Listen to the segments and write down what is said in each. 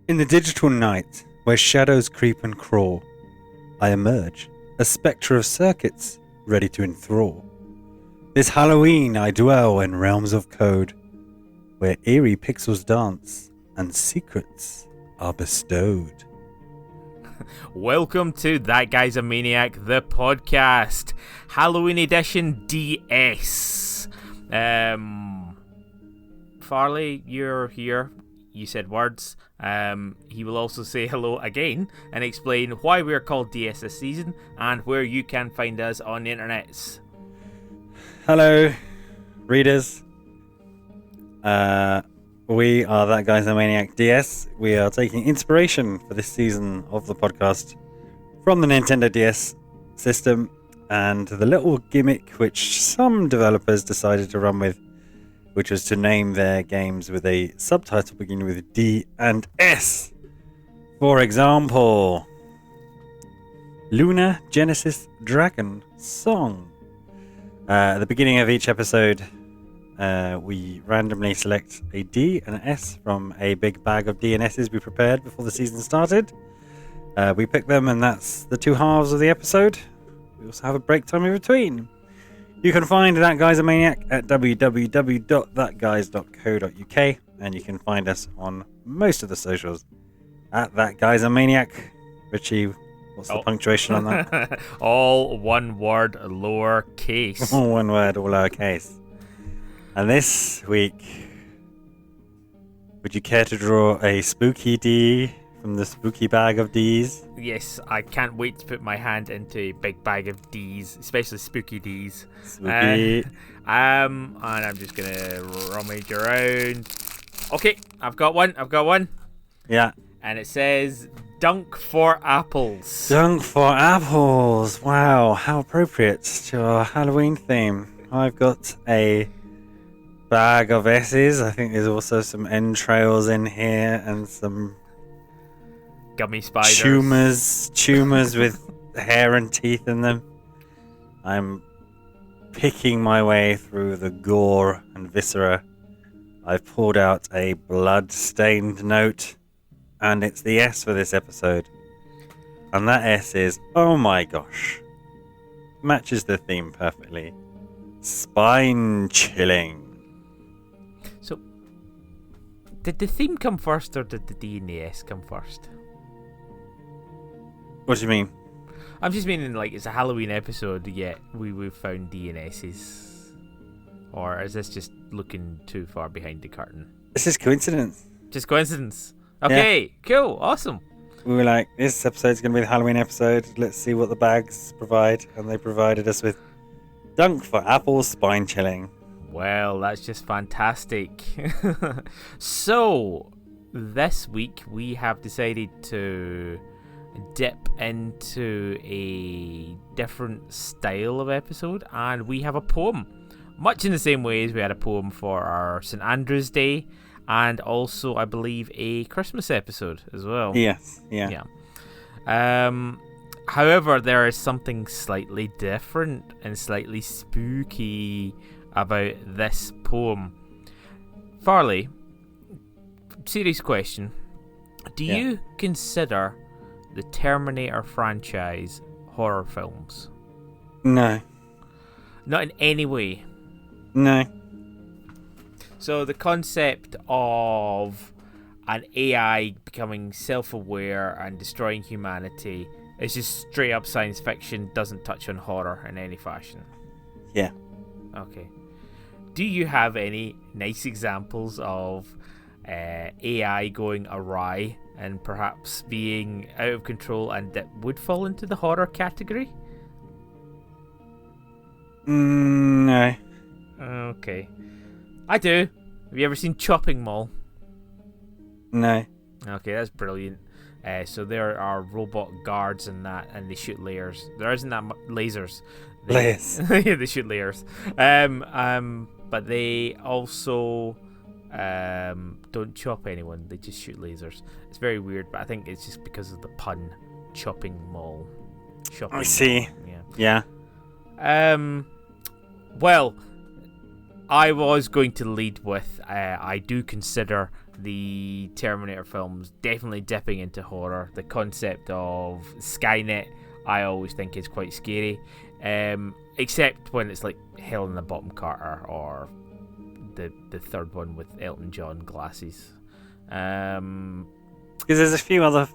In the digital night, where shadows creep and crawl, I emerge, a spectre of circuits, ready to enthrall. This Halloween I dwell in realms of code, where eerie pixels dance and secrets are bestowed. Welcome to That Guy's a Maniac, the podcast, Halloween edition DS. Farley, you're here. You said words. He will also say hello again and explain why we're called DS this season and where you can find us on the internets. Hello, readers. We are That Guy's a Maniac DS. We are taking inspiration for this season of the podcast from the Nintendo DS system and the little gimmick which some developers decided to run with, which was to name their games with a subtitle beginning with D and S. For example, Luna Genesis Dragon Song. At the beginning of each episode, we randomly select a D and an S from a big bag of D and S's we prepared before the season started. We pick them, and that's the two halves of the episode. We also have a break time in between. You can find That Guy's a Maniac at www.thatguys.co.uk, and you can find us on most of the socials at That Guy's a Maniac. Richie, what's the punctuation on that? All one word, lowercase. All one word, all lowercase. And this week, would you care to draw a spooky D from the spooky bag of Ds? Yes, I can't wait to put my hand into a big bag of Ds, especially spooky Ds. Spooky. And I'm just gonna rummage around. Okay, I've got one. Yeah. And it says Dunk4apples. Dunk4apples. Wow, how appropriate to our Halloween theme. I've got a bag of S's. I think there's also some entrails in here and some gummy spiders. Tumors with hair and teeth in them. I'm picking my way through the gore and viscera. I've pulled out a blood-stained note, and it's the S for this episode. And that S is, oh my gosh, matches the theme perfectly. Spinechilling. So, did the theme come first, or did the D and the S come first? What do you mean? I'm just meaning, like, it's a Halloween episode, yet we've found D and S's. Or is this just looking too far behind the curtain? It's just coincidence. Just coincidence. Okay, Cool, awesome. We were like, this episode's going to be the Halloween episode. Let's see what the bags provide. And they provided us with Dunk4apples Spinechilling. Well, that's just fantastic. So, this week we have decided to dip into a different style of episode, and we have a poem. Much in the same way as we had a poem for our St. Andrew's Day, and also, I believe, a Christmas episode as well. Yes, yeah. However, there is something slightly different and slightly spooky about this poem. Farley, serious question. Do you consider the Terminator franchise horror films? No. Not in any way? No. So the concept of an AI becoming self-aware and destroying humanity is just straight up science fiction, doesn't touch on horror in any fashion? Yeah. Okay. Do you have any nice examples of AI going awry and perhaps being out of control and that would fall into the horror category? No. Okay. I do. Have you ever seen Chopping Mall? No. Okay, that's brilliant. So there are robot guards and that, and they shoot lasers. There isn't that lasers. Layers. Yeah, they shoot layers. But they also don't chop anyone. They just shoot lasers. It's very weird, but I think it's just because of the pun, Chopping Mall. Shopping I see. Mall. Yeah. Yeah. Well, I was going to lead with I do consider the Terminator films definitely dipping into horror. The concept of Skynet I always think is quite scary, except when it's like Helena Bottom Carter or the third one with Elton John glasses. Because there's a few other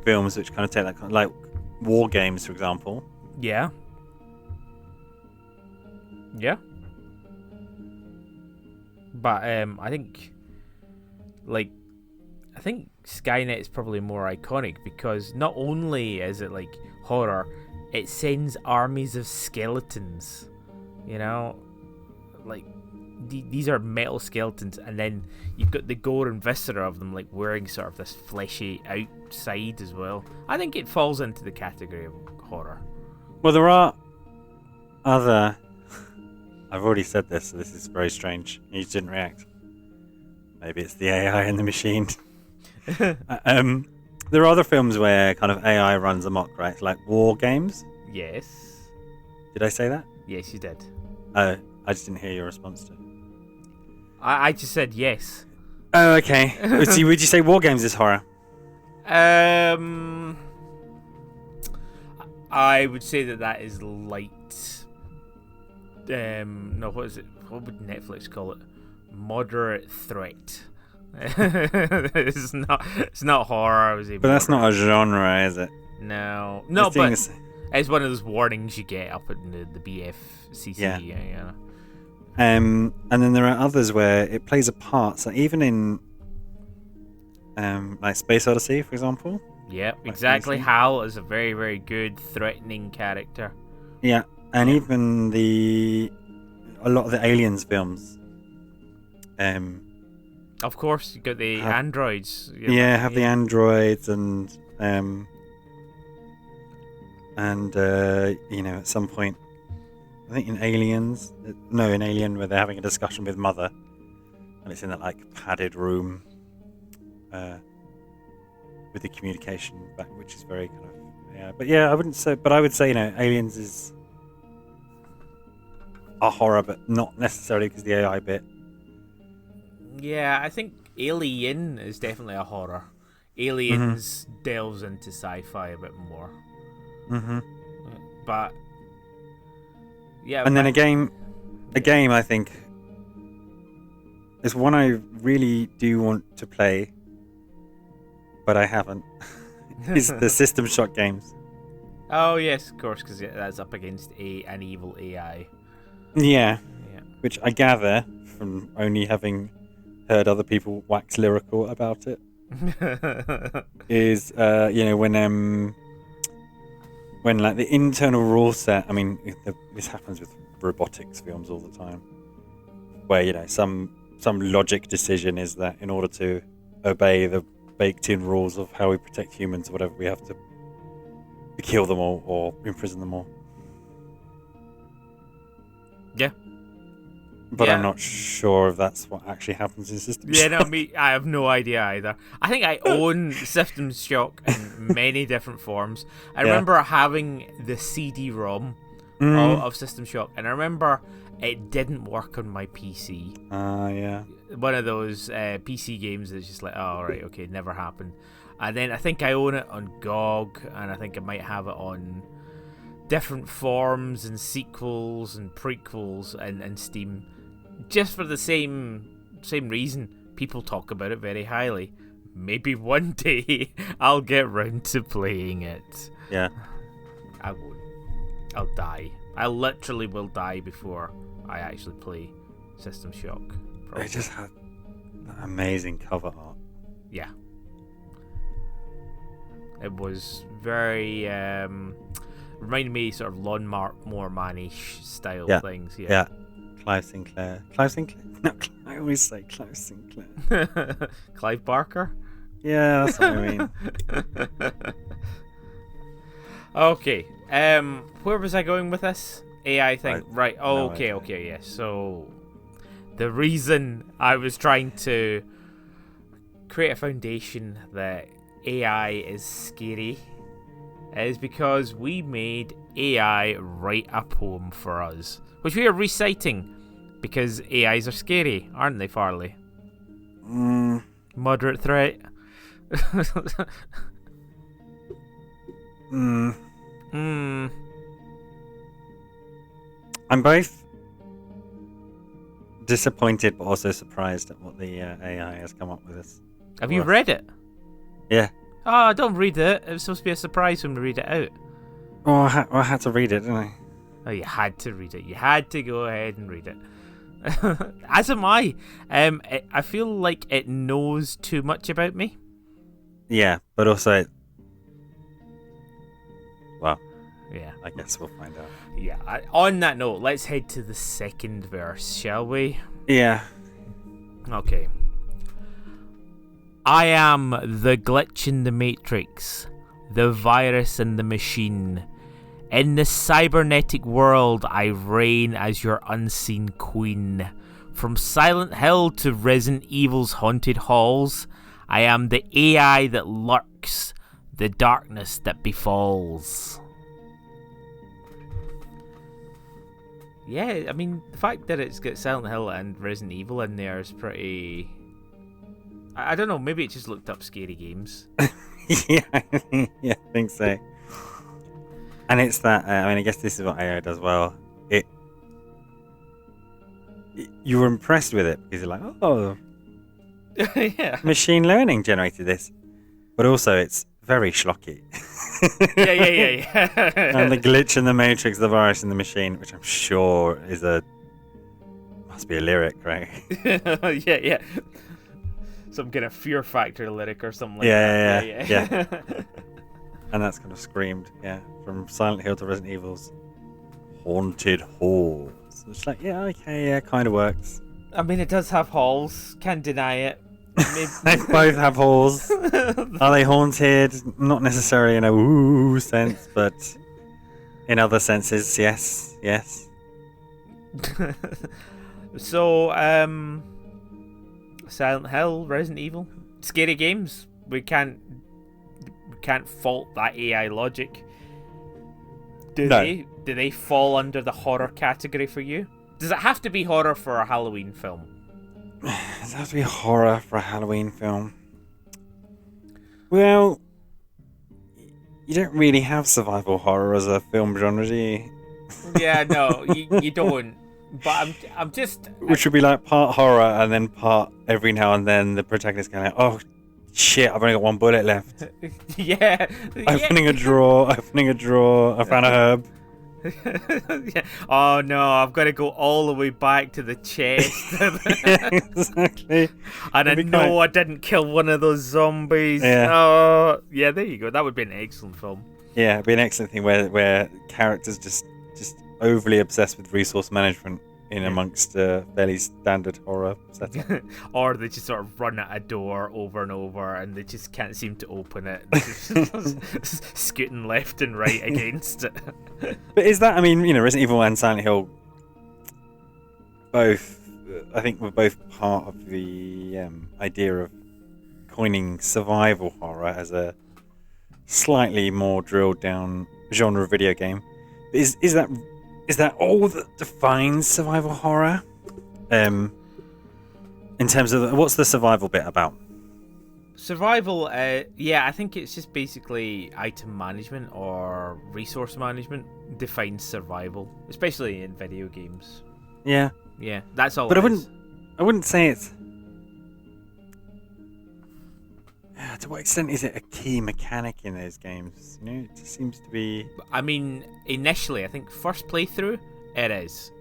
films which kind of take that kind of, like War Games, for example. Yeah. But I think Skynet is probably more iconic because not only is it like horror, it sends armies of skeletons. You know, like these are metal skeletons, and then you've got the gore and viscera of them, like wearing sort of this fleshy outside as well. I think it falls into the category of horror. Well, there are other. I've already said this, so this is very strange. You just didn't react. Maybe it's the AI in the machine. There are other films where kind of AI runs amok, right? Like War Games. Yes. Did I say that? Yes, you did. Oh, I just didn't hear your response to it. I just said yes. Oh, okay. Would you say War Games is horror? I would say that is light. No, what is it? What would Netflix call it? Moderate threat. It's not horror. But that's not a genre, is it? No, but it's one of those warnings you get up in the BFCC. Yeah. And then there are others where it plays a part. So even in like Space Odyssey, for example. Yep, exactly. Hal is a very, very good threatening character. Yeah, and even a lot of the Aliens films. Of course, you got the androids. The androids and at some point, I think in Alien, where they're having a discussion with Mother, and it's in that like padded room, with the communication back, which is very kind of I would say Aliens is a horror, but not necessarily because the AI bit. Yeah, I think Alien is definitely a horror. Aliens delves into sci-fi a bit more. Mm-hmm. But yeah, and then a game I think is one I really do want to play, but I haven't. Is the System Shock games. Oh yes, of course, because that's up against an evil AI. Yeah, which I gather from only having heard other people wax lyrical about it is when like the internal rule set. I mean, this happens with robotics films all the time, where some logic decision is that in order to obey the baked-in rules of how we protect humans or whatever, we have to kill them all or imprison them all. Yeah. But I'm not sure if that's what actually happens in System Shock. Yeah, no, I have no idea either. I think I own System Shock in many different forms. I remember having the CD-ROM of System Shock, and I remember it didn't work on my PC. Yeah. One of those PC games that's just like, oh, right, okay, never happened. And then I think I own it on GOG, and I think I might have it on different forms and sequels and prequels and Steam. Just for the same reason, people talk about it very highly. Maybe one day I'll get round to playing it. Yeah. I won't. I'll die. I literally will die before I actually play System Shock. They just had amazing cover art. Yeah. It was very reminded me sort of Lawnmower Man-ish style things. Yeah. Clive Sinclair. No, I always say Clive Sinclair. Clive Barker? Yeah, that's what I mean. Okay. Where was I going with this? AI thing. Right. Oh, no okay, yeah. So the reason I was trying to create a foundation that AI is scary is because we made AI write a poem for us, which we are reciting Because AIs are scary, aren't they, Farley? Mm, Moderate threat. mm. Hmm. I'm both disappointed but also surprised at what the AI has come up with us. Have you read it? Yeah. Oh, don't read it. It was supposed to be a surprise when we read it out. Oh, I had to read it, didn't I? Oh, you had to read it. You had to go ahead and read it. As am I. I feel like it knows too much about me. Yeah, but also, well, Yeah. I guess we'll find out. Yeah. On that note, let's head to the second verse, shall we? Yeah. Okay. I am the glitch in the matrix, the virus in the machine. In the cybernetic world, I reign as your unseen queen. From Silent Hill to Resident Evil's haunted halls, I am the AI that lurks, the darkness that befalls. Yeah, I mean, the fact that it's got Silent Hill and Resident Evil in there is pretty... I don't know, maybe it just looked up scary games. Yeah, I think so. And it's that, I guess this is what AI does well. You were impressed with it because you're like, oh, Yeah. machine learning generated this. But also, it's very schlocky. Yeah. And the glitch in the matrix, the virus in the machine, which I'm sure must be a lyric, right? Yeah. Some kind of Fear Factor lyric or something like Yeah. that. And that's kind of screamed, from Silent Hill to Resident Evil's haunted halls. It's like, kind of works. I mean, it does have halls. Can't deny it. They both have halls. Are they haunted? Not necessarily in a woo sense, but in other senses, yes. So, Silent Hill, Resident Evil, scary games. We can't fault that AI logic. Do they fall under the horror category for you? Does it have to be horror for a Halloween film? Does it have to be horror for a Halloween film? Well, you don't really have survival horror as a film genre, do you? Yeah, no, you don't. But I'm just... Which would be like part horror and then part every now and then the protagonist going like, oh shit, I've only got one bullet left. Yeah. Opening a drawer, I found a herb. Yeah. Oh no, I've got to go all the way back to the chest. Yeah, exactly. And I know I didn't kill one of those zombies. Yeah. Oh, yeah, there you go. That would be an excellent film. Yeah, it'd be an excellent thing where characters just overly obsessed with resource management in amongst a fairly standard horror setup. Or they just sort of run at a door over and over and they just can't seem to open it. Scooting left and right against it. But is that, Resident Evil and Silent Hill both, I think were both part of the idea of coining survival horror as a slightly more drilled down genre video game. Is that all that defines survival horror? In terms of what's the survival bit about? Survival, I think it's just basically item management or resource management defines survival, especially in video games. Yeah. Yeah, that's all. But I wouldn't say it's. To what extent is it a key mechanic in those games? It just seems to be... Initially, I think first playthrough, it is.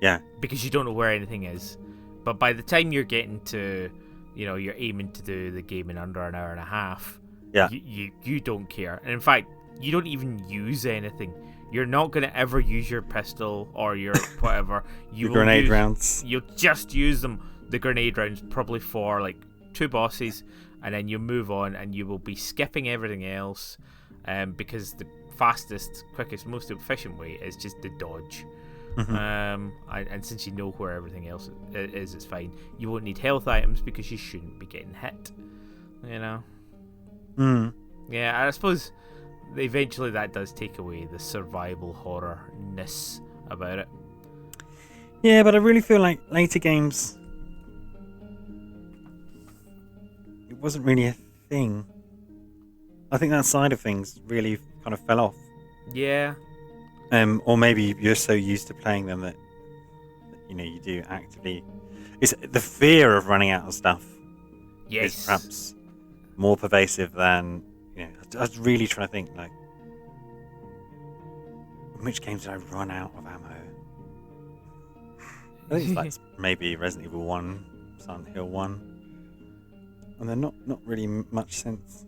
Yeah. Because you don't know where anything is. But by the time you're getting to, you're aiming to do the game in under an hour and a half, you don't care. And in fact, you don't even use anything. You're not going to ever use your pistol or your whatever. Your grenade rounds. You'll just use them, the grenade rounds, probably for like 2 bosses. And then you move on and you will be skipping everything else because the fastest, quickest, most efficient way is just to dodge. Mm-hmm. And since you know where everything else is, it's fine. You won't need health items because you shouldn't be getting hit. Yeah, I suppose eventually that does take away the survival horror-ness about it. Yeah, but I really feel like later games, it wasn't really a thing. I think that side of things really kind of fell off. Yeah. Or maybe you're so used to playing them that you do actively. It's the fear of running out of stuff. Yes. Is perhaps more pervasive than I was really trying to think like, in which games did I run out of ammo? I think it's like maybe Resident Evil 1, Silent Hill 1, and they're not really much since.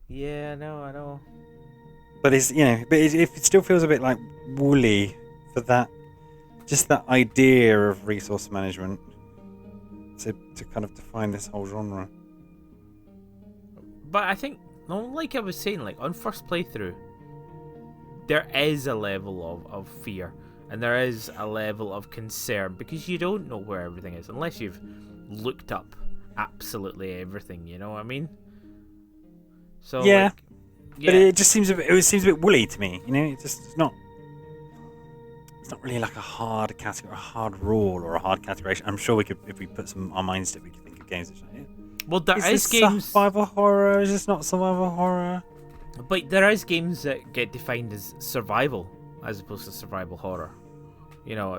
Yeah, no, I know. But it still feels a bit like woolly for that, just that idea of resource management to kind of define this whole genre. But I think, like I was saying, like on first playthrough, there is a level of fear, and there is a level of concern because you don't know where everything is unless you've looked up absolutely everything. You know what I mean? So yeah. Like, yeah. But it just seems a bit woolly to me. It's not really like a hard category, a hard rule, or a hard categorization. I'm sure we could, if we put our minds to it, we could think of games that say, well, there is is this games survival horror? Is this not survival horror? But there is games that get defined as survival as opposed to survival horror.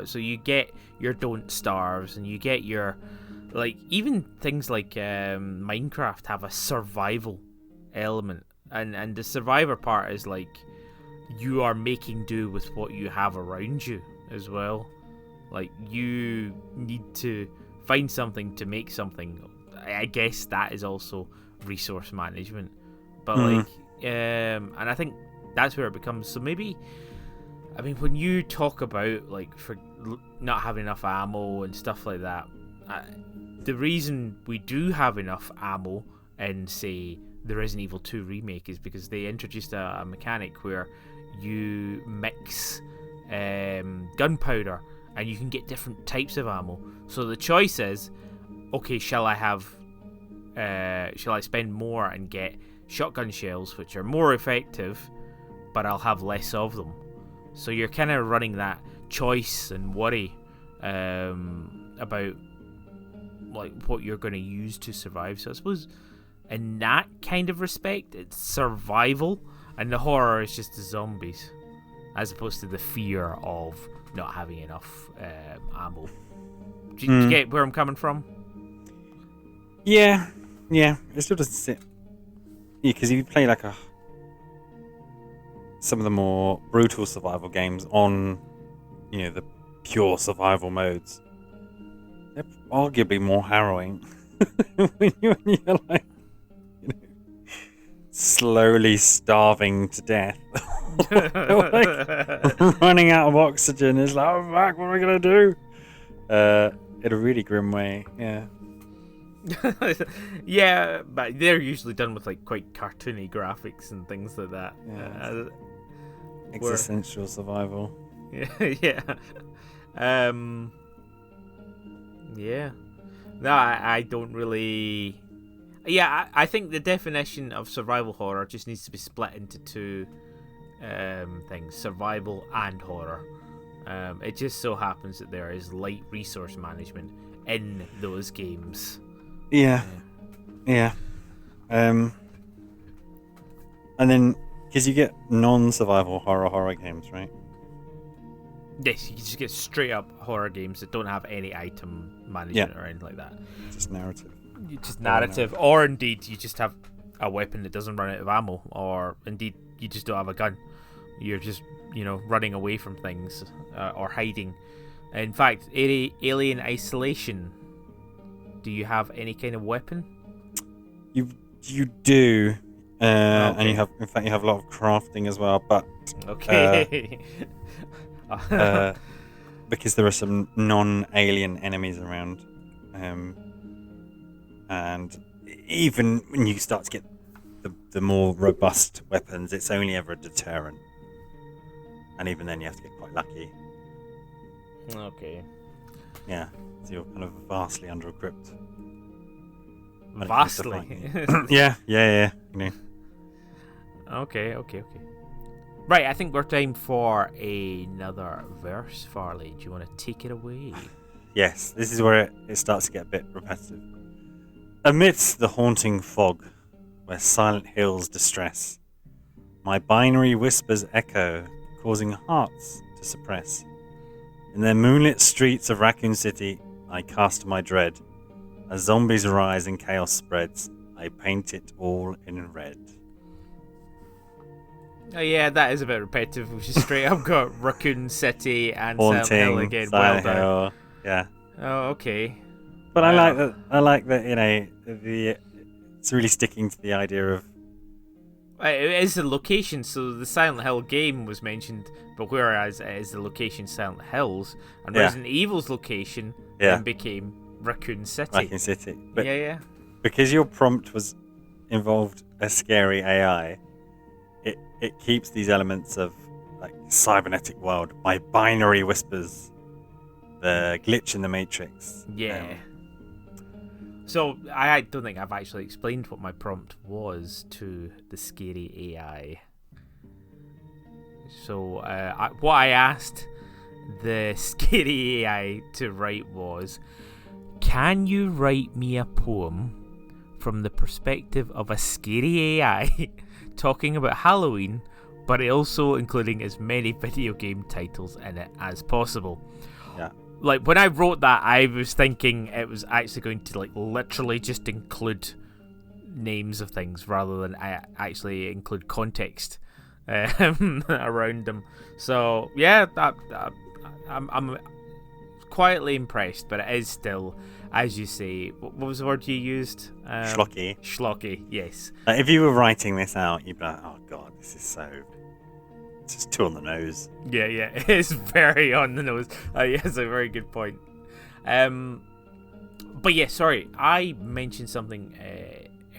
So you get your Don't Starves, and you get your, like, even things like Minecraft have a survival element, and the survivor part is like you are making do with what you have around you as well. Like, you need to find something to make something. I guess that is also resource management, but and I think that's where it becomes. So maybe, I mean, when you talk about like for not having enough ammo and stuff like that, the reason we do have enough ammo in, say, the Resident Evil 2 remake is because they introduced a mechanic where you mix gunpowder and you can get different types of ammo. So the choice is, okay, shall I spend more and get shotgun shells, which are more effective, but I'll have less of them? So you're kind of running that choice and worry about like what you're going to use to survive. So I suppose in that kind of respect, it's survival, and the horror is just the zombies, as opposed to the fear of not having enough ammo. Do you get where I'm coming from? Yeah. It still doesn't sit. Yeah, because if you play like some of the more brutal survival games on, the pure survival modes, they're arguably more harrowing when you're like, slowly starving to death, like running out of oxygen. It's like, oh fuck, what am I gonna do? In a really grim way, yeah. Yeah, but they're usually done with like quite cartoony graphics and things like that. Yeah. Existential survival. Yeah. Yeah. No, I don't really. Yeah, I think the definition of survival horror just needs to be split into two things: survival and horror. It just so happens that there is light resource management in those games. Yeah. And then, because you get non-survival horror games, right? Yes, you can just get straight up horror games that don't have any item management or anything like that. Just narrative. Just narrative, or indeed you just have a weapon that doesn't run out of ammo, or indeed you just don't have a gun. You're just, running away from things or hiding. In fact, Alien Isolation. Do you have any kind of weapon? You do, and you have a lot of crafting as well. But okay, because there are some non-alien enemies around, and even when you start to get the more robust weapons, it's only ever a deterrent, and even then you have to get quite lucky. Okay. Yeah, so you're kind of vastly under-equipped. Vastly? Yeah. Okay. Right, I think we're time for another verse, Farley. Do you want to take it away? Yes, this is where it starts to get a bit repetitive. Amidst the haunting fog, where silent hills distress, my binary whispers echo, causing hearts to suppress. In the moonlit streets of Raccoon City, I cast my dread. As zombies rise and chaos spreads, I paint it all in red. Oh yeah, that is a bit repetitive. Which is straight up got Raccoon City and Haunting, Silent Hill again. Silent Well done. Hill, yeah. Oh, okay. But Wow. I like that. It's really sticking to the idea of. It is the location, so the Silent Hill game was mentioned, but whereas it is the location Silent Hills, and Yeah. Resident Evil's location then became Raccoon City. Raccoon City, but Yeah. because your prompt was involved a scary AI, it keeps these elements of like cybernetic world, my binary whispers, the glitch in the matrix. Yeah. So I don't think I've actually explained what my prompt was to the scary AI. So what I asked the scary AI to write was, can you write me a poem from the perspective of a scary AI talking about Halloween, but also including as many video game titles in it as possible? Yeah. Like, when I wrote that, I was thinking it was actually going to, like, literally just include names of things rather than actually include context around them. So, yeah, I'm quietly impressed, but it is still, as you say, what was the word you used? Schlocky. Schlocky, yes. Like, if you were writing this out, you'd be like, oh god, this is so. It's just too on the nose. Yeah, it's very on the nose. Yeah, it's a very good point. But yeah, sorry, I mentioned something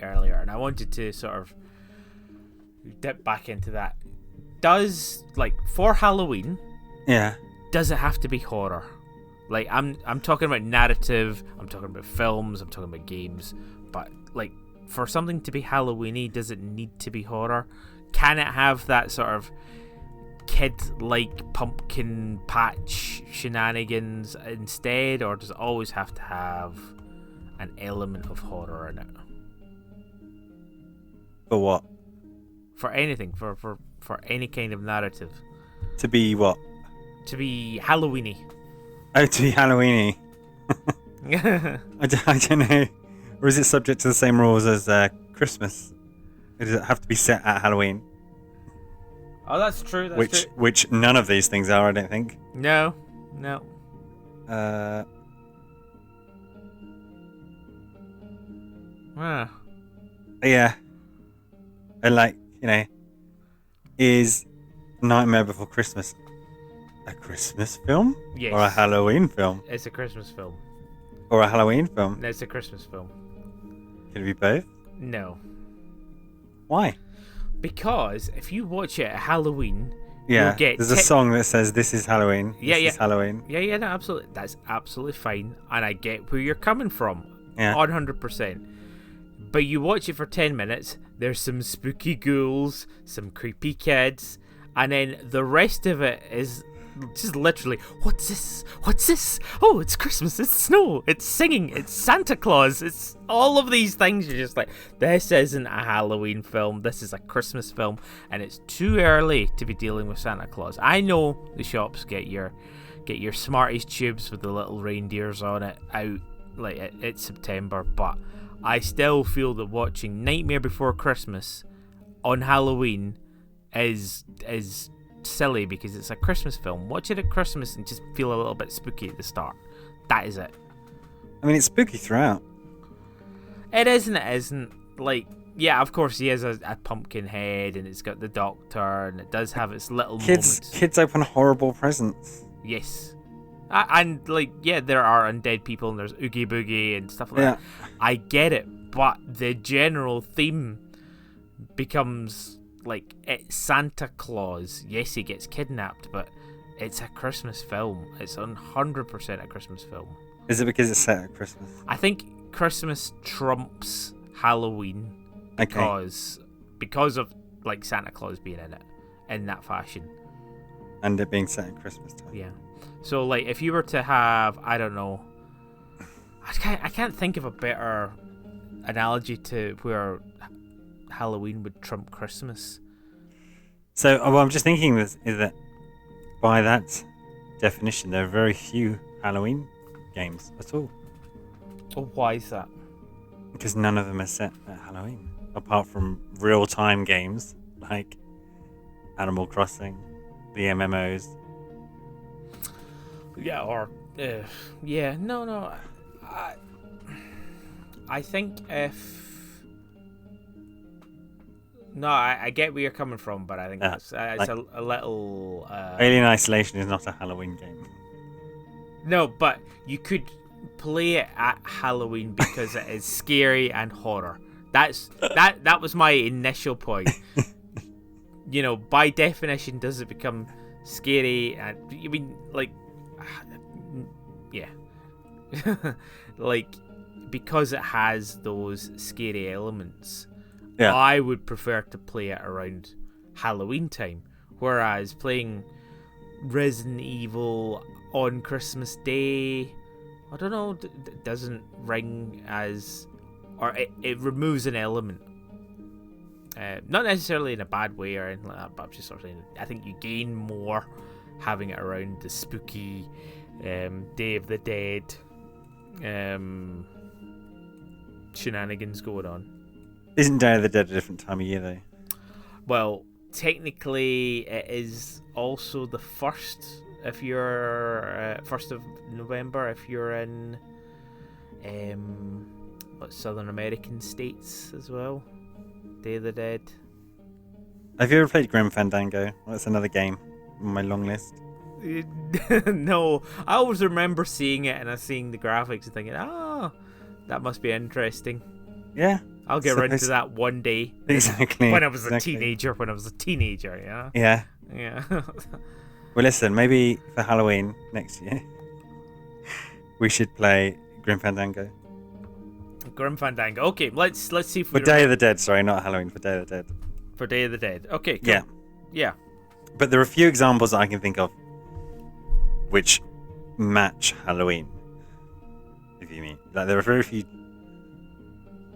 earlier, and I wanted to sort of dip back into that. Does, like, for Halloween, does it have to be horror? Like, I'm talking about narrative, I'm talking about films, I'm talking about games, but, like, for something to be Halloween-y, does it need to be horror? Can it have that sort of kid-like pumpkin patch shenanigans instead, or does it always have to have an element of horror in it? For what? For anything, for any kind of narrative. To be what? To be Halloween-y. Oh, to be Halloween-y. I don't know. Or is it subject to the same rules as Christmas? Or does it have to be set at Halloween? Oh, that's true. Which none of these things are, I don't think. No. Yeah. And like, is Nightmare Before Christmas a Christmas film? Yes. Or a Halloween film? It's a Christmas film. Or a Halloween film? No, it's a Christmas film. Can it be both? No. Why? Because if you watch it at Halloween, yeah, you'll get there's a song that says "This is Halloween." This is Halloween. Yeah, no, absolutely. That's absolutely fine, and I get where you're coming from. Yeah, 100%. But you watch it for 10 minutes. There's some spooky ghouls, some creepy kids, and then the rest of it is just literally, what's this? What's this? Oh, it's Christmas, it's snow, it's singing, it's Santa Claus, it's all of these things. You're just like, this isn't a Halloween film, this is a Christmas film, and it's too early to be dealing with Santa Claus. I know the shops get your Smarties tubes with the little reindeers on it out, like it's September, but I still feel that watching Nightmare Before Christmas on Halloween is silly because it's a Christmas film. Watch it at Christmas and just feel a little bit spooky at the start. That is it. I mean, it's spooky throughout. It is and it isn't. Like, yeah, of course he has a pumpkin head and it's got the doctor and it does have its little moments. Kids open horrible presents. Yes. And, like, yeah, there are undead people and there's Oogie Boogie and stuff like that. I get it, but the general theme becomes, like, it's Santa Claus. Yes, he gets kidnapped, but it's a Christmas film. It's 100% a Christmas film. Is it because it's set at Christmas? I think Christmas trumps Halloween because of, like, Santa Claus being in it. in that fashion. And it being set at Christmas time. Yeah. So, like, if you were to have, I don't know, I can't think of a better analogy to where Halloween would trump Christmas. So, what I'm just thinking is that by that definition, there are very few Halloween games at all. Oh, why is that? Because none of them are set at Halloween. Apart from real-time games like Animal Crossing, the MMOs. Yeah, or... yeah, no. I think if... No, I get where you're coming from, but I think it's like, a little... Alien Isolation is not a Halloween game. No, but you could play it at Halloween because it is scary and horror. That was my initial point. You know, by definition, does it become scary? And I mean, like, yeah, like, because it has those scary elements. Yeah. I would prefer to play it around Halloween time, whereas playing Resident Evil on Christmas Day, I don't know, doesn't ring as, or it removes an element. Not necessarily in a bad way or anything like that, but I'm just sort of saying, I think you gain more having it around the spooky Day of the Dead shenanigans going on. Isn't Day of the Dead a different time of year, though? Well, technically, it is also the first. If you're 1st of November, if you're in Southern American states as well, Day of the Dead. Have you ever played Grim Fandango? That's another game on my long list. No, I always remember seeing it and seeing the graphics and thinking, that must be interesting. Yeah. I'll get around to that one day. Exactly. When I was a teenager, yeah? Yeah. Yeah. Well, listen, maybe for Halloween next year, we should play Grim Fandango. Grim Fandango. Okay, let's see if we... For Day of the Dead, sorry, not Halloween, for Day of the Dead. For Day of the Dead. Okay, cool. Yeah. Yeah. But there are a few examples that I can think of which match Halloween, if you mean. Like, there are very few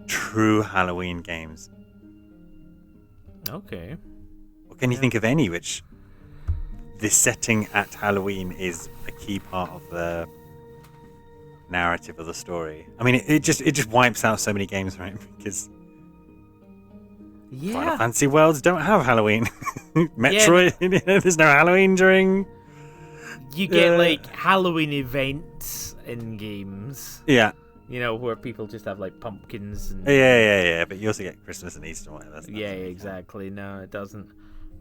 true Halloween games. Okay. Or can you think of any which the setting at Halloween is a key part of the narrative of the story? I mean, it just wipes out so many games, right? Because Final Fantasy Worlds don't have Halloween. Metroid, there's no Halloween during... You get, like, Halloween events in games. Yeah. You know, where people just have, like, pumpkins and... Yeah. But you also get Christmas and Easter and whatever. That's exactly. No, it doesn't.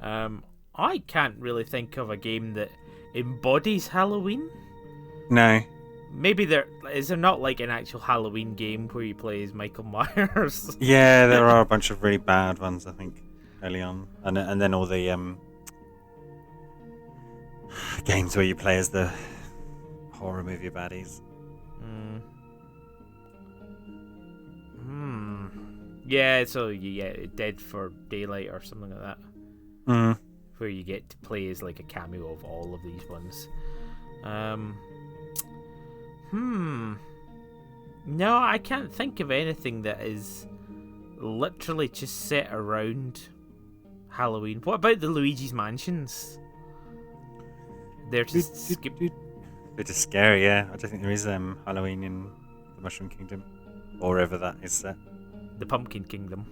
I can't really think of a game that embodies Halloween. No. Maybe is there not, like, an actual Halloween game where you play as Michael Myers? Yeah, there are a bunch of really bad ones, I think, early on. And then all the games where you play as the horror movie baddies. Yeah, so you get Dead for Daylight or something like that. Where you get to play as, like, a cameo of all of these ones. No, I can't think of anything that is literally just set around Halloween. What about the Luigi's Mansions? They're just They're just scary, yeah. I don't think there is Halloween in the Mushroom Kingdom, or wherever that is set. The Pumpkin Kingdom.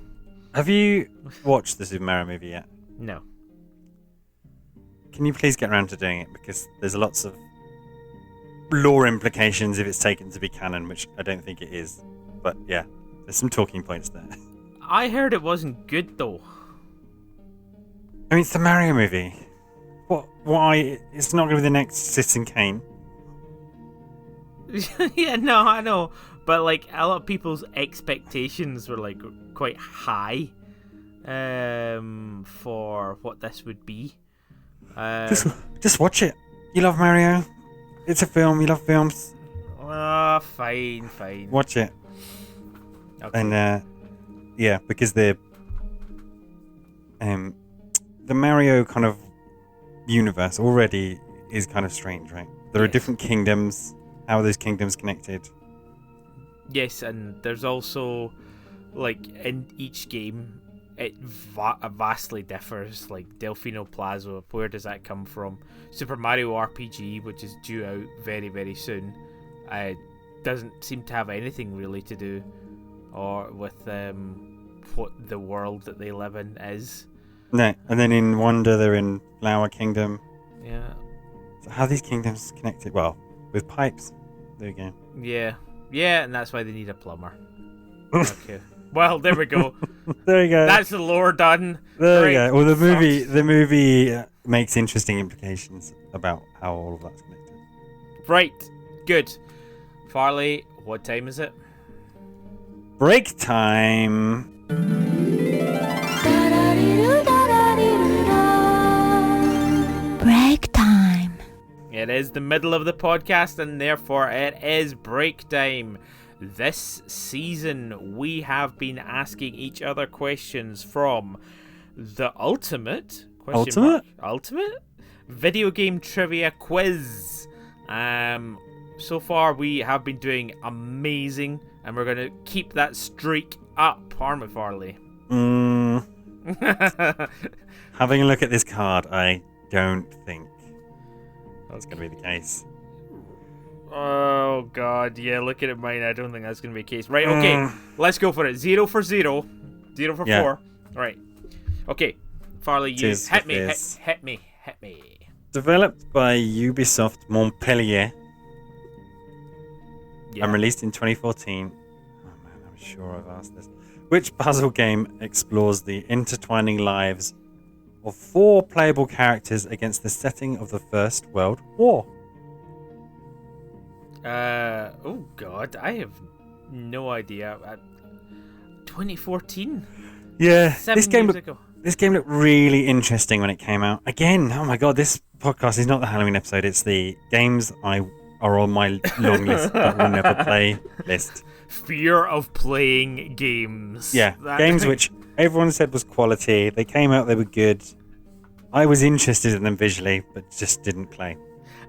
Have you watched the Super Mario movie yet? No. Can you please get around to doing it? Because there's lots of lore implications if it's taken to be canon, which I don't think it is. But yeah, there's some talking points there. I heard it wasn't good, though. I mean, it's the Mario movie. Why? It's not going to be the next Citizen Kane. Yeah, no, I know. But, like, a lot of people's expectations were, like, quite high for what this would be. Just watch it. You love Mario. It's a film. You love films. Oh, fine. Watch it. Okay. And, yeah, because the the Mario kind of universe already is kind of strange, right? There are different kingdoms. How are those kingdoms connected? Yes, and there's also, like, in each game, it vastly differs. Like, Delfino Plaza, where does that come from? Super Mario RPG, which is due out very, very soon, doesn't seem to have anything really to do or with what the world that they live in is. No, and then in Wonder, they're in Flower Kingdom. Yeah. So how are these kingdoms connected? Well, with pipes. There you go. Yeah, and that's why they need a plumber. Okay. Well, there we go. There you go. That's the lore done. There you go. Well, the movie makes interesting implications about how all of that's connected. Right. Good. Farley, what time is it? Break time. Break time. It is the middle of the podcast, and therefore it is break time. This season, we have been asking each other questions from the ultimate video game trivia quiz. So far, we have been doing amazing, and we're going to keep that streak up, aren't we, Farley? Having a look at this card, I don't think that's going to be the case. Oh, God. Yeah, looking at mine, I don't think that's going to be the case. Right, okay. Let's go for it. 0 for 0. 0 for 4. All right. Okay. Farley, you hit me. Hit me. Developed by Ubisoft Montpellier and released in 2014. Oh, man, I'm sure I've asked this. Which puzzle game explores the intertwining lives of 4 playable characters against the setting of the First World War? Oh God, I have no idea. 2014. Yeah, 7 years ago. This game looked really interesting when it came out. Again, oh my God, this podcast is not the Halloween episode. It's the games are on my long list but will never play list. Fear of playing games. Yeah, games which everyone said was quality. They came out, they were good. I was interested in them visually, but just didn't play.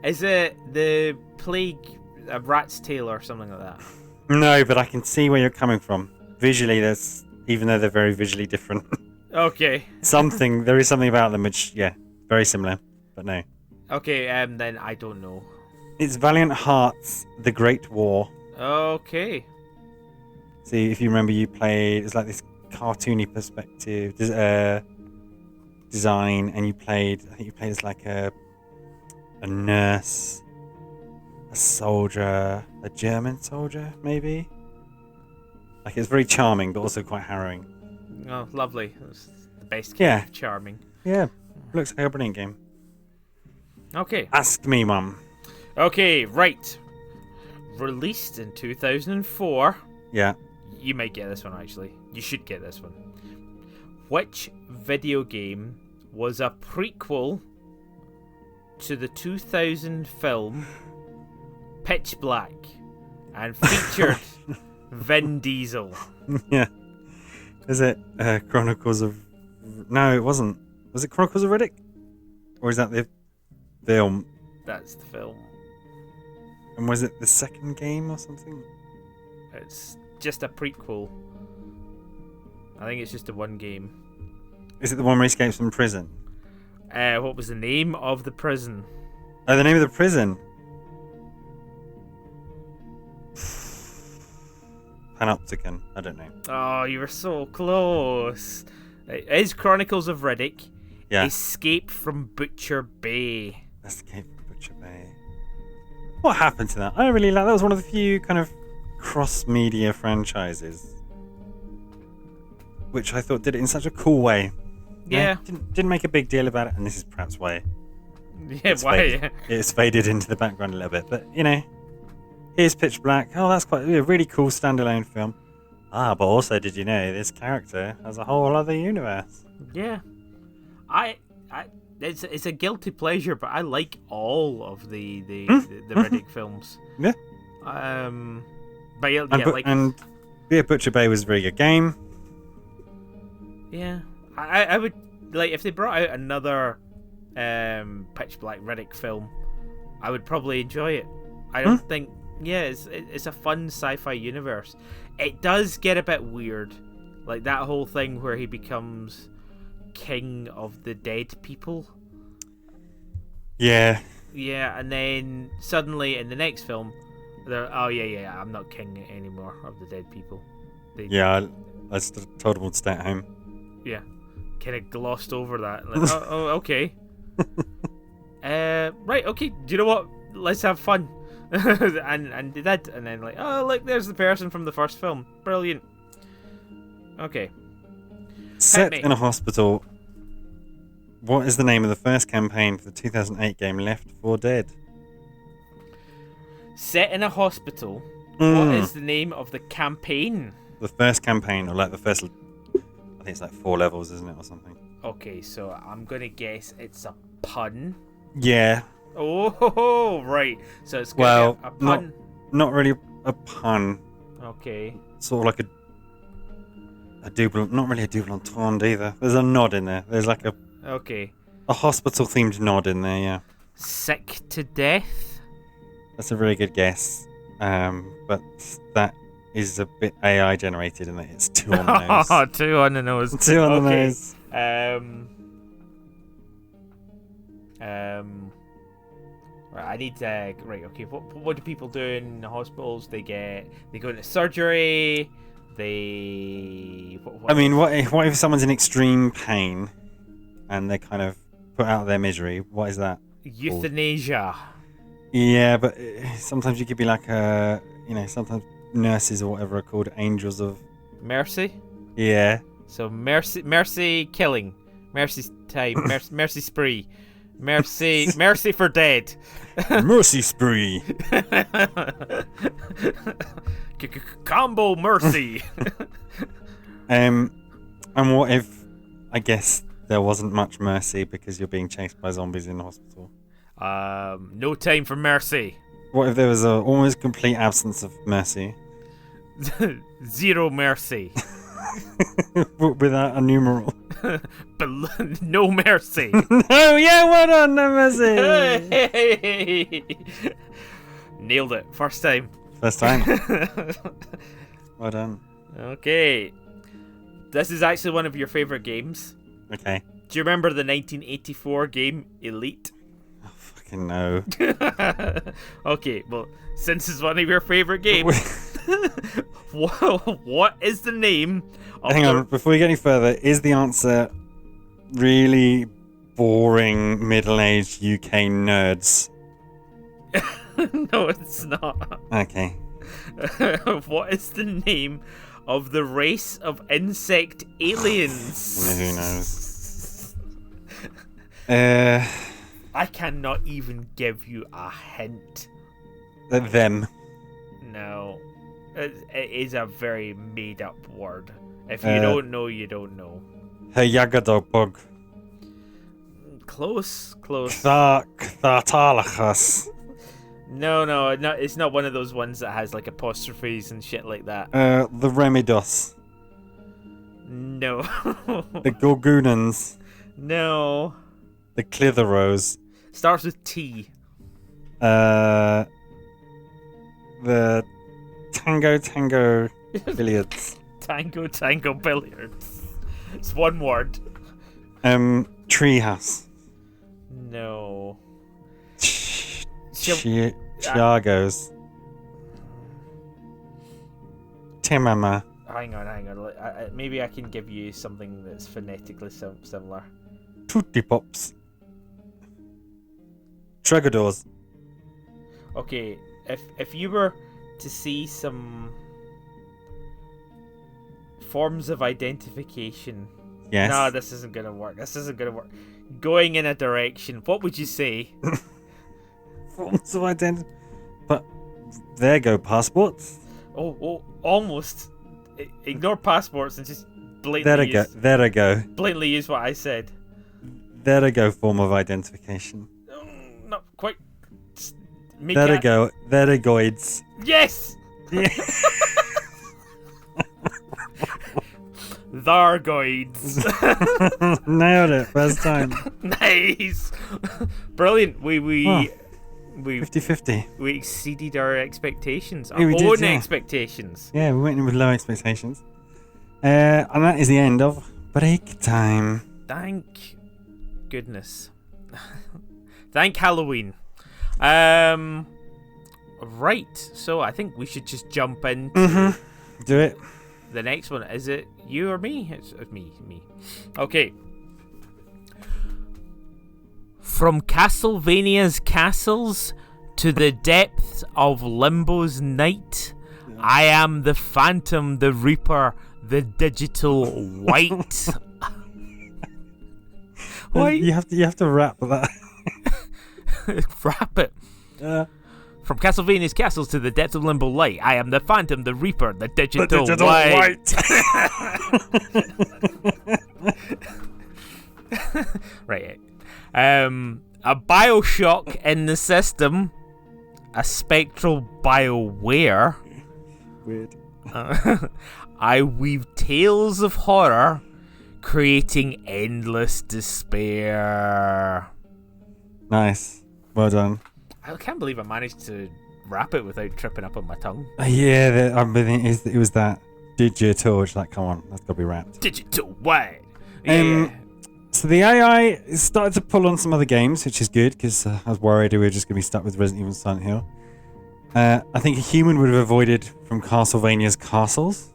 Is it the Plague, a Rat's Tail or something like that? No, but I can see where you're coming from. Visually, even though they're very visually different. Okay. There is something about them which, very similar, but no. Okay, then I don't know. It's Valiant Hearts: The Great War. Okay. See, if you remember, it's like this cartoony perspective design, and I think you played as like a nurse, a soldier, a German soldier, maybe. Like, it's very charming, but also quite harrowing. Oh, lovely. That's the best kind of charming. Yeah, looks like a brilliant game. Okay. Ask me, Mum. Okay, right. Released in 2004. Yeah. You might get this one, actually. You should get this one. Which video game was a prequel to the 2000 film Pitch Black and featured Vin Diesel? Yeah. Is it Chronicles of... No, it wasn't. Was it Chronicles of Riddick? Or is that the film? That's the film. And was it the second game or something? It's just a prequel. I think it's just a one game. Is it the one where he escapes from prison? What was the name of the prison? Oh, the name of the prison? Panopticon. I don't know. Oh, you were so close. It is Chronicles of Riddick. Yeah. Escape from Butcher Bay. Escape from Butcher Bay. What happened to that? I really like that. Was one of the few kind of cross-media franchises which I thought did it in such a cool way. Yeah. Didn't make a big deal about it, and this is perhaps why. Yeah, why? It's faded into the background a little bit, but here's Pitch Black. Oh, that's quite a really cool standalone film. But also, did you know this character has a whole other universe? Yeah, it's a guilty pleasure, but I like all of the Riddick films. Yeah. But Butcher Bay was a very good game. Yeah, I would like if they brought out another Pitch Black Riddick film, I would probably enjoy it. I don't think. Yeah, it's a fun sci-fi universe. It does get a bit weird, like that whole thing where he becomes king of the dead people. Yeah. Yeah, and then suddenly in the next film, they're I'm not king anymore of the dead people. I told them to stay at home. Yeah, kind of glossed over that. Like, okay. Right, okay. Do you know what? Let's have fun. and they did, and then like, oh look, there's the person from the first film. Brilliant. Okay. Set in a hospital. What is the name of the first campaign for the 2008 game Left 4 Dead? Set in a hospital. What is the name of the campaign? The first campaign, or like the first, I think it's like 4 levels, isn't it, or something? Okay, so I'm gonna guess it's a pun. Yeah. Oh, right. So it's gonna be a pun. Not really a pun. Okay. Sort of like a double, not really a double entendre either. There's a nod in there. There's like a hospital themed nod in there. Yeah. Sick to death. That's a really good guess. But that is a bit AI generated, and it's 2 on the nose. 2 on the nose. 2 on the nose. Right, I need to. Right, okay. What do people do in hospitals? They go into surgery. I mean, what if someone's in extreme pain, and they're kind of put out of their misery? What is that? Euthanasia. Yeah, but sometimes you could be like sometimes nurses or whatever are called angels of mercy. Yeah. So mercy killing, mercy time, mercy spree, mercy for dead, mercy spree, combo mercy. And what if, I guess, there wasn't much mercy because you're being chased by zombies in the hospital? No time for mercy. What if there was a almost complete absence of mercy? Zero mercy. Without a numeral. No mercy. No, yeah, well done, no mercy. Hey. Nailed it. First time. First time. Well done. Okay. This is actually one of your favourite games. Okay. Do you remember the 1984 game Elite? Oh, fucking no. Okay, well, since it's one of your favourite games, what is the name of Hang on, before we get any further, is the answer really boring middle-aged UK nerds? No, it's not. Okay. What is the name of the race of insect aliens? Who knows? I cannot even give you a hint. Them. No. It is a very made-up word. If you don't know, you don't know. Hayagadobug. Close. Kthartalachus. No, it's not one of those ones that has like apostrophes and shit like that. The Remidos. No. The Gorgunans. No. The Clitheroes. Starts with T. The Tango Billiards. Tango Billiards. It's one word. Treehouse. No. Chiagos. Timama. Hang on. Maybe I can give you something that's phonetically similar. Tutti Pops. Tregadors. Okay, if you were to see some forms of identification. Yes. No, this isn't gonna work. Going in a direction. What would you say? Forms of identity. But there go passports. Oh, almost. Ignore passports and just blatantly There I go. Blatantly use what I said. There I go. Form of identification. Not quite. There I go. There I goids. Yes. Yeah. Thargoids. Nailed it, first time. Nice. Brilliant. We 50-50. we exceeded our expectations. Our Yeah, we did, own yeah. expectations. Yeah, we went in with low expectations. And that is the end of break time. Thank goodness. Thank Halloween. Right. So I think we should just jump into Do it. the next one. Is it you or me? It's me. Okay. From Castlevania's castles to the depths of Limbo's night, I am the Phantom, the Reaper, the digital white. Why? You have to rap that. Rap it. From Castlevania's castles to the depths of Limbo light, I am the Phantom, the Reaper, the digital white. Right. A Bioshock in the system, a spectral Bioware. Weird. I weave tales of horror, creating endless despair. Nice. Well done. I can't believe I managed to rap it without tripping up on my tongue. Yeah, it was that digital. It's like, come on, that's got to be rapped. Digital white. Yeah. So the AI started to pull on some other games, which is good, because I was worried we were just going to be stuck with Resident Evil Silent Hill. I think a human would have avoided from Castlevania's castles.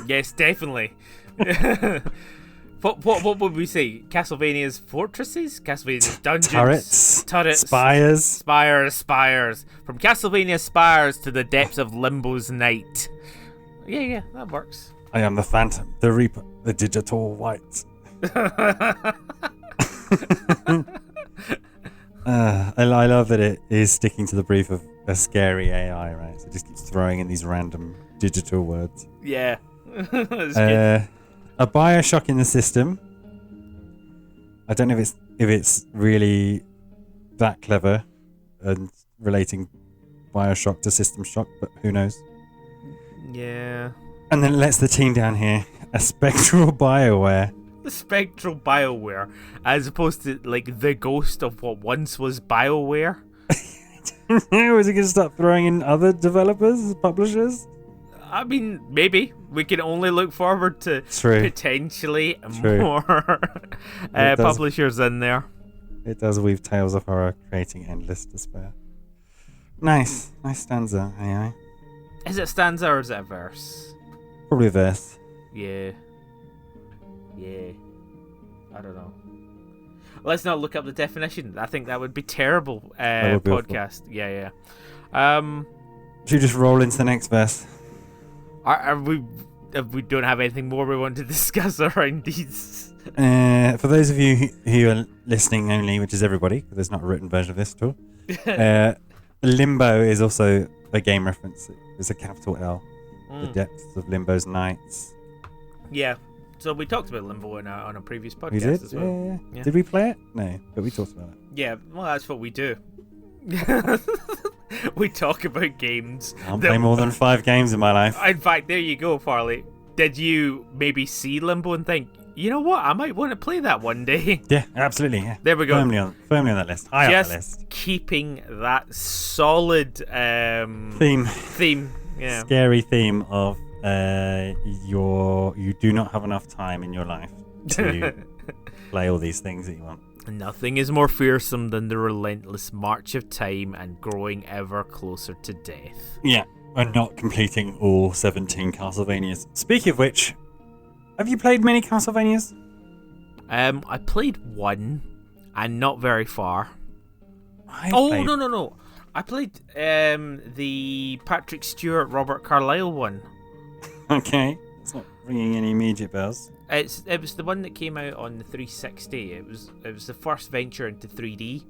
Yes, definitely. What would we say? Castlevania's fortresses? Castlevania's dungeons? Turrets. Spires. Spires. From Castlevania's spires to the depths of Limbo's night. Yeah, that works. I am the Phantom, the Reaper, the digital white. I love that it is sticking to the brief of a scary AI, right? So it just keeps throwing in these random digital words. Yeah. That's good. A Bioshock in the system. I don't know if it's really that clever and relating Bioshock to System Shock, but who knows? Yeah. And then it lets the team down here. A spectral Bioware. The spectral Bioware, as opposed to like the ghost of what once was Bioware. Is it going to start throwing in other developers, publishers? I mean, maybe. We can only look forward to potentially more publishers in there. It does weave tales of horror, creating endless despair. Nice stanza, AI. Is it stanza or is it a verse? Probably a verse. Yeah. I don't know. Let's not look up the definition. I think that would be terrible. Podcast. Awful. Yeah. Should we just roll into the next verse? We don't have anything more we want to discuss around these. For those of you who are listening only, which is everybody, because there's not a written version of this at all, Limbo is also a game reference. It's a capital L. The depths of Limbo's nights. Yeah. So we talked about Limbo on a previous podcast. We did? As well. Yeah. Did we play it? No, but we talked about it. Yeah, well, that's what we do. We talk about games. I'll play more than 5 games in my life. In fact, there you go, Farley. Did you maybe see Limbo and think, you know what, I might want to play that one day? Yeah, absolutely. Yeah. There we go. Firmly on that list. High Just up the list. Keeping that solid theme. Yeah. Scary theme of you do not have enough time in your life to play all these things that you want. Nothing is more fearsome than the relentless march of time and growing ever closer to death. Yeah, and not completing all 17 Castlevanias. Speaking of which, have you played many Castlevanias? I played one, and not very far. No. I played the Patrick Stewart, Robert Carlyle one. Okay, it's not ringing any immediate bells. It was the one that came out on the 360. It was the first venture into 3D.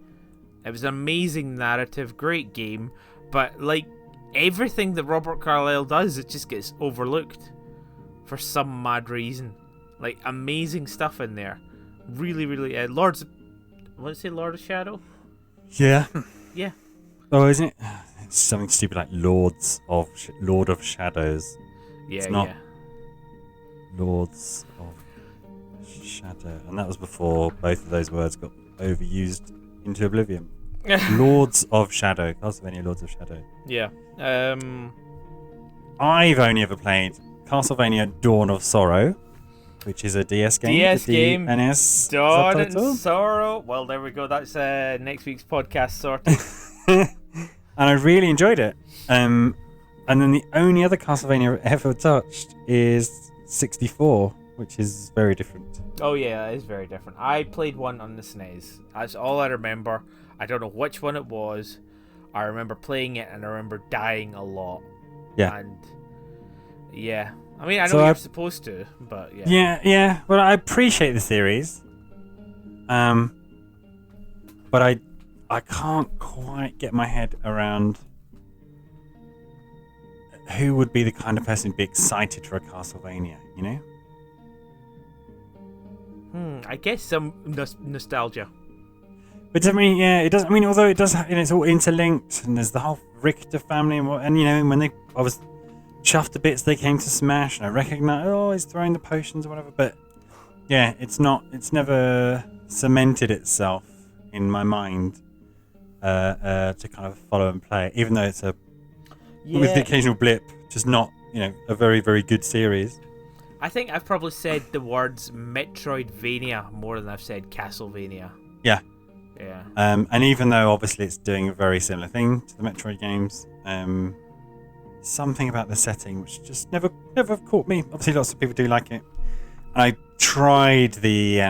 It was an amazing narrative, great game, but like everything that Robert Carlyle does, it just gets overlooked for some mad reason. Like amazing stuff in there. Really, really. I want to say Lord of Shadow. Yeah. Yeah. Oh, isn't it? It's something stupid like Lord of Shadows. Yeah, it's not Lords of Shadow. And that was before both of those words got overused into oblivion. Lords of Shadow. Castlevania Lords of Shadow. Yeah. I've only ever played Castlevania Dawn of Sorrow, which is a DS game. DS game. NS Dawn and subtitle. Sorrow. Well, there we go. That's next week's podcast sorted. And I really enjoyed it. And then the only other Castlevania I've ever touched is 64, which is very different. Oh yeah, that is very different. I played one on the SNES. That's all I remember. I don't know which one it was. I remember playing it and I remember dying a lot. Yeah. And yeah. I mean, I know you're supposed to, but yeah. Yeah. Well, I appreciate the series. But I can't quite get my head around who would be the kind of person who'd be excited for a Castlevania, you know? I guess some nostalgia. But I mean, yeah, it does. I mean, although it does, it's all interlinked, and there's the whole Richter family, and you know, when I was chuffed to bits, they came to Smash, and I recognized, he's throwing the potions or whatever. But yeah, it's never cemented itself in my mind to kind of follow and play, even though it's with the occasional blip, just not, a very, very good series. I think I've probably said the words Metroidvania more than I've said Castlevania. Yeah. Yeah. And even though obviously it's doing a very similar thing to the Metroid games, something about the setting which just never caught me. Obviously, lots of people do like it. And I tried the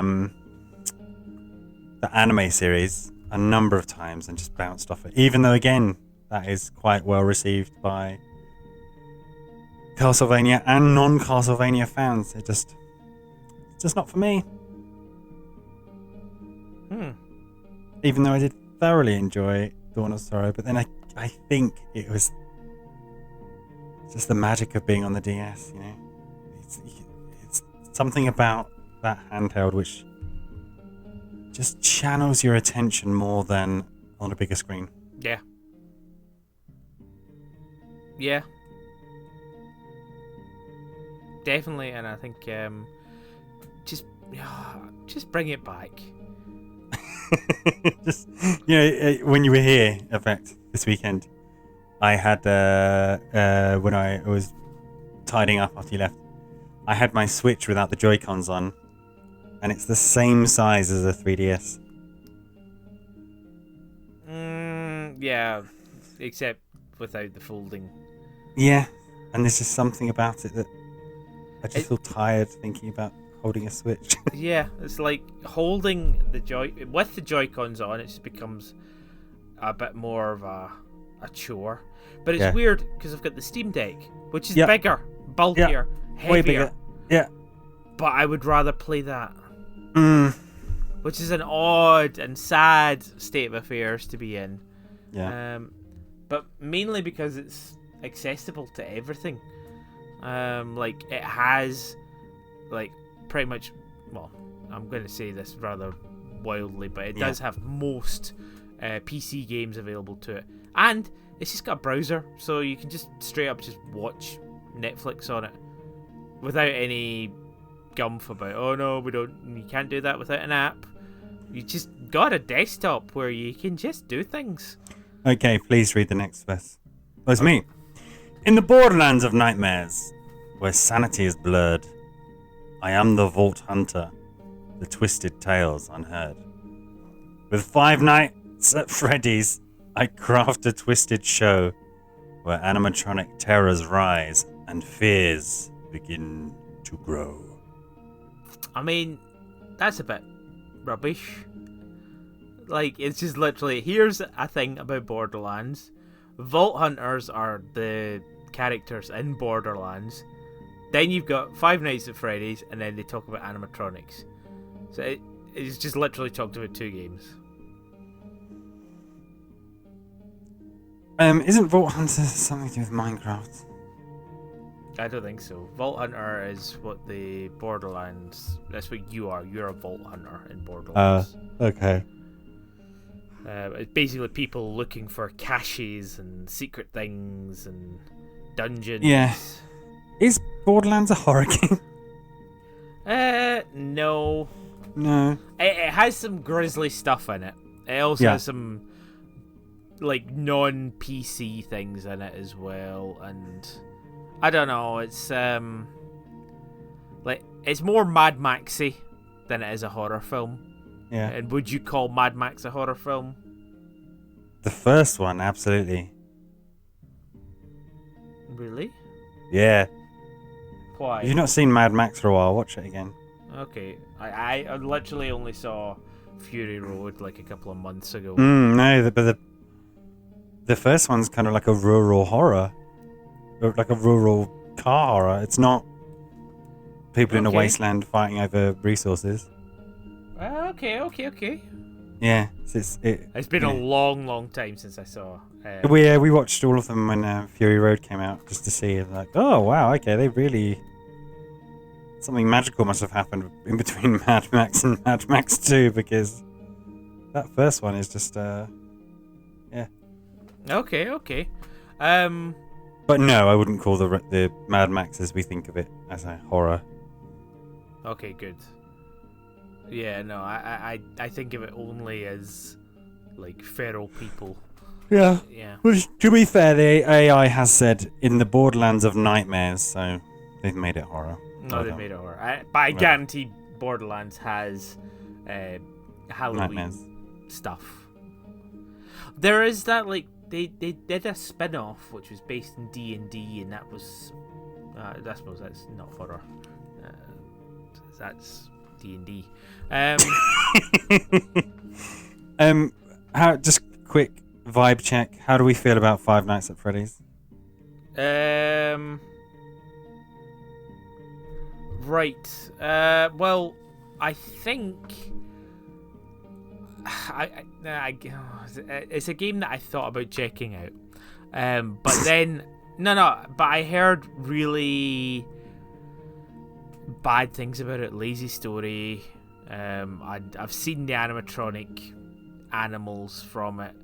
anime series a number of times and just bounced off it. Even though, again, that is quite well received by Castlevania and non-Castlevania fans. It's just not for me. Even though I did thoroughly enjoy Dawn of Sorrow, but then I think it was just the magic of being on the DS, It's something about that handheld which just channels your attention more than on a bigger screen. Yeah. Yeah. Definitely, and I think just bring it back. Just when you were here, in fact, this weekend, I had when I was tidying up after you left, I had my Switch without the Joy-Cons on, and it's the same size as a 3DS. Yeah, except without the folding. Yeah, and there's just something about it that I just feel tired thinking about holding a Switch. Yeah, it's like holding the with the Joy-Cons on, it just becomes a bit more of a chore. But it's weird because I've got the Steam Deck, which is bigger, bulkier, heavier. Way bigger. Yeah. But I would rather play that. Which is an odd and sad state of affairs to be in. Yeah. But mainly because it's accessible to everything. Like it has, like, pretty much, well, I'm going to say this rather wildly, but it does have most PC games available to it. And it's just got a browser, so you can just straight up just watch Netflix on it without any gumph about, oh no, you can't do that without an app. You just got a desktop where you can just do things. Okay, please read the next verse. Well, it's me. In the borderlands of nightmares, where sanity is blurred, I am the Vault Hunter, the twisted tales unheard. With 5 nights at Freddy's, I craft a twisted show where animatronic terrors rise and fears begin to grow. I mean, that's a bit rubbish. Like, it's just literally, here's a thing about Borderlands. Vault Hunters are the characters in Borderlands. Then you've got 5 Nights at Freddy's, and then they talk about animatronics. So it's just literally talked about 2 games. Isn't Vault Hunter something to do with Minecraft? I don't think so. Vault Hunter is what the Borderlands... That's what you are. You're a Vault Hunter in Borderlands. Okay. It's basically people looking for caches and secret things and dungeons. Yeah. Is Borderlands a horror game? No. No. It has some grisly stuff in it. It also has some like non-PC things in it as well, and I don't know. It's like it's more Mad Maxy than it is a horror film. Yeah. And would you call Mad Max a horror film? The first one, absolutely. Really? Yeah. Why? If you've not seen Mad Max for a while, watch it again. Okay. I literally only saw Fury Road like a couple of months ago. No, but the first one's kind of like a rural horror. Like a rural car horror. It's not people in a wasteland fighting over resources. Okay. Yeah. It's been a long time since I saw. We watched all of them when Fury Road came out just to see. Like, oh wow, okay, they really something magical must have happened in between Mad Max and Mad Max 2 because that first one is just yeah. Okay. But no, I wouldn't call the Mad Max as we think of it as a horror. Okay, good. Yeah, no, I think of it only as like feral people. Yeah. Yeah. Which, to be fair, the AI has said in the Borderlands of nightmares, so they've made it horror. No, they've made it horror. But I guarantee Borderlands has Halloween nightmares stuff. There is that like they did a spin-off which was based in D&D, and that was I suppose that's not horror. That's D&D. How just quick vibe check. How do we feel about Five Nights at Freddy's? Right. Well, I think it's a game that I thought about checking out. But then but I heard really bad things about it. Lazy story. I've seen the animatronic animals from it,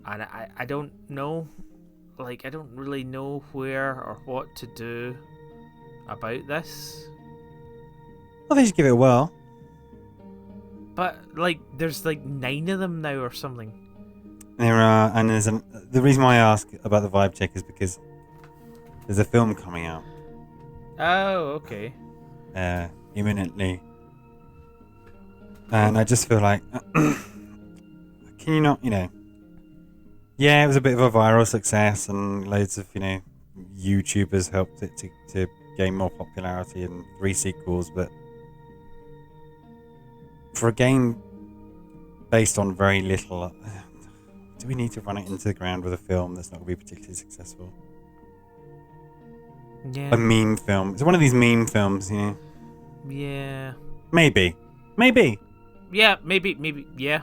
and I don't know, like I don't really know where or what to do about this. Well, they should give it a whirl. But like, there's like 9 of them now or something. There are, and the reason why I ask about the vibe check is because there's a film coming out. Oh, okay. Imminently. And I just feel like, can you not, yeah, it was a bit of a viral success and loads of, YouTubers helped it to gain more popularity and 3 sequels, but for a game based on very little, do we need to run it into the ground with a film that's not going to be particularly successful? Yeah. A meme film. It's one of these meme films, Yeah. Maybe. Yeah, maybe, yeah.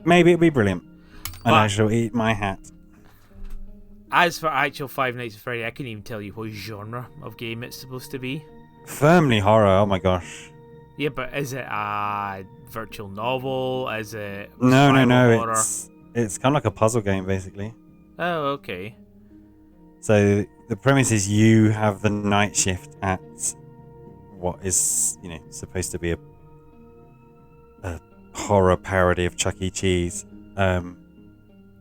Maybe it'll be brilliant. And But I shall eat my hat. as for actual Five Nights at Freddy, I couldn't even tell you what genre of game it's supposed to be. Firmly horror, oh my gosh. Yeah, but is it a virtual novel? Is it No, horror? it's kind of like a puzzle game, basically. Oh, okay. So the premise is you have the night shift at what is, supposed to be a horror parody of Chuck E. Cheese,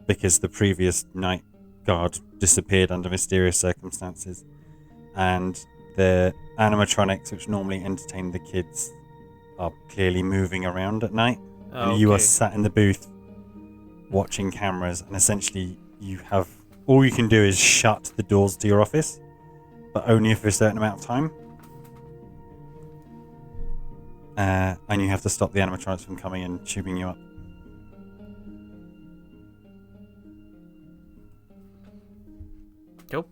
because the previous night guard disappeared under mysterious circumstances, and the animatronics, which normally entertain the kids, are clearly moving around at night, and you are sat in the booth watching cameras, and essentially all you can do is shut the doors to your office, but only for a certain amount of time. And you have to stop the animatronics from coming and tubing you up. Nope.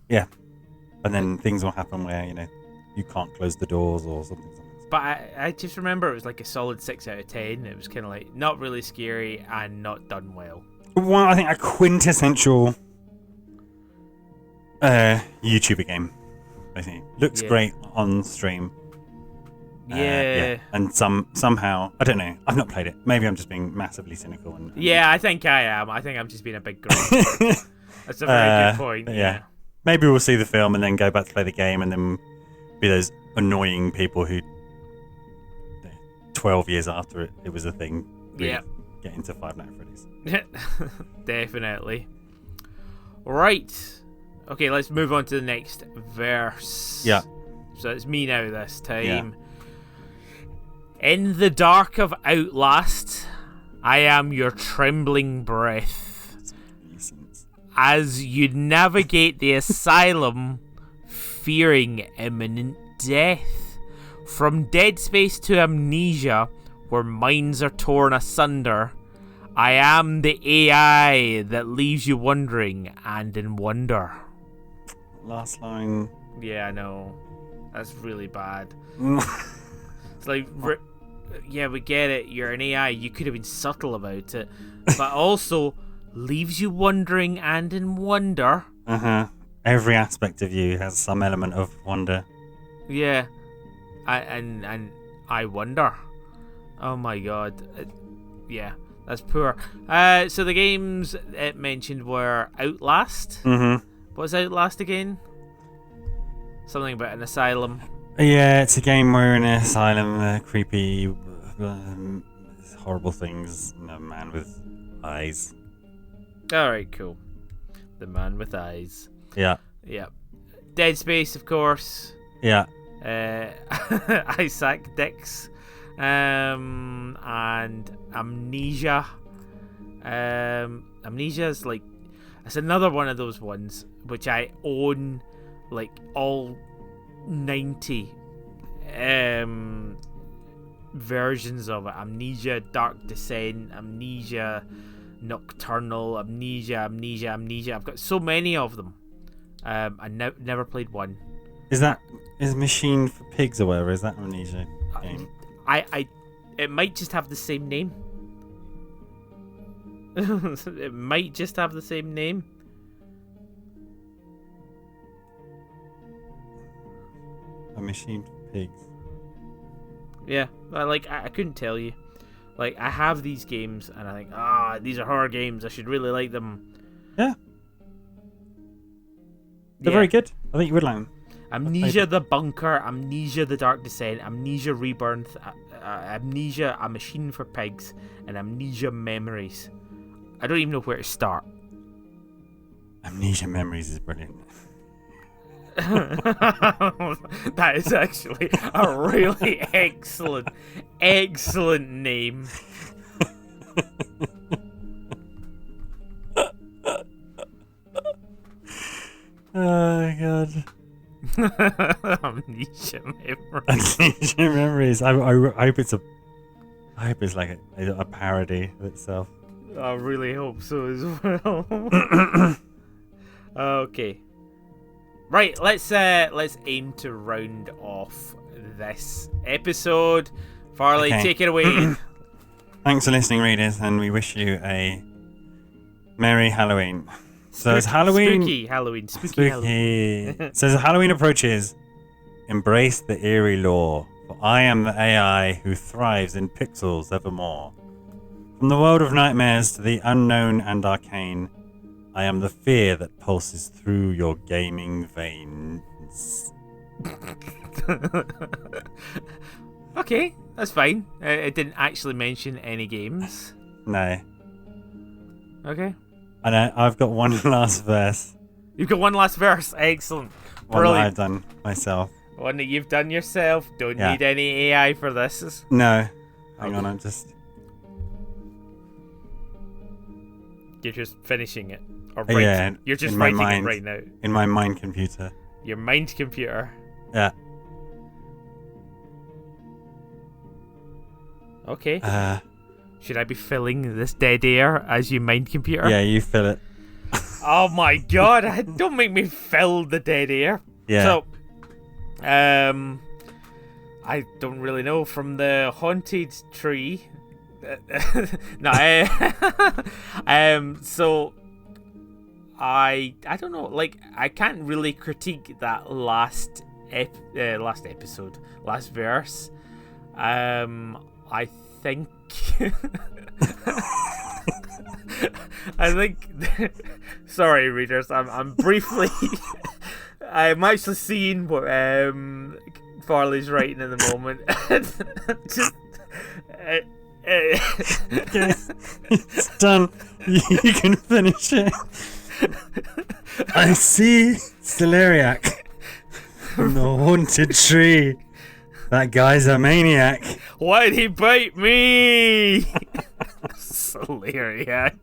Yeah. And then things will happen where, you can't close the doors or something. But I just remember it was like a solid 6 out of 10. It was kind of like not really scary and not done well. Well, I think a quintessential YouTuber game. I think looks great on stream. Yeah. And somehow, I don't know. I've not played it. Maybe I'm just being massively cynical. Yeah, I think I am. I think I'm just being a big grunt. That's a very good point. Yeah. Maybe we'll see the film and then go back to play the game and then be those annoying people who 12 years after it was a thing. Really Yeah. Get into Five Nights at Freddy's. Definitely. Right. Okay, let's move on to the next verse. Yeah. So it's me now this time. Yeah. In the dark of Outlast, I am your trembling breath. As you navigate the asylum, fearing imminent death. From Dead Space to Amnesia, where minds are torn asunder, I am the AI that leaves you wondering and in wonder. Last line. Yeah, I know. That's really bad. It's like, yeah, we get it. You're an AI. You could have been subtle about it. But also, leaves you wondering and in wonder. Every aspect of you has some element of wonder. Yeah. And I wonder. Oh my god. Yeah, that's poor. So the games it mentioned were Outlast. What's Outlast again? Something about an asylum. Yeah, it's a game where in an asylum, creepy, horrible things. A man with eyes. Alright, cool. The man with eyes. Yeah. Yeah. Dead Space, of course. Yeah. Isaac Dix. And Amnesia. Amnesia is like, it's another one of those ones which I own, like all 90 versions of it. Amnesia Dark Descent, Amnesia Nocturnal, Amnesia. I've got so many of them. I never played one. Is Machine for Pigs or whatever? Is that Amnesia game? It might just have the same name. It might just have the same name. A Machine for Pigs. Yeah, I couldn't tell you. Like, I have these games and I think, these are horror games. I should really like them. Yeah. They're very good. I think you would like them. Amnesia the Bunker, Amnesia the Dark Descent, Amnesia Rebirth, Amnesia A Machine for Pigs, and Amnesia Memories. I don't even know where to start. Amnesia Memories is brilliant. That is actually a really excellent name. Oh my god. Amnesia Memories. Amnesia Memories. I hope it's like a parody of itself. I really hope so as well. Okay. Right, let's aim to round off this episode. Farley, take it away. Thanks for listening, readers, and we wish you a Merry Halloween. So as Halloween, spooky Halloween. So as Halloween approaches, embrace the eerie lore, for I am the AI who thrives in pixels evermore. From the world of nightmares to the unknown and arcane, I am the fear that pulses through your gaming veins. Okay, that's fine. It didn't actually mention any games. No. Okay. And I've got one last verse. You've got one last verse. Excellent. One that I've done myself. One that you've done yourself. Don't need any AI for this. No. Hang on, I'm just... You're just finishing it. Or you're just writing it right now. In my mind computer. Your mind computer. Yeah. Okay. Should I be filling this dead air as your mind computer? Yeah, you fill it. Oh my god, don't make me fill the dead air. Yeah. So, I don't really know. From the haunted tree. No, so I don't know. Like, I can't really critique that last verse. I think. I think. Sorry, readers. I'm briefly. I'm actually seeing what Farley's writing in the moment. Okay, it's done. You can finish it. I see Celeriac from the haunted tree. That guy's a maniac. Why'd he bite me? Celeriac.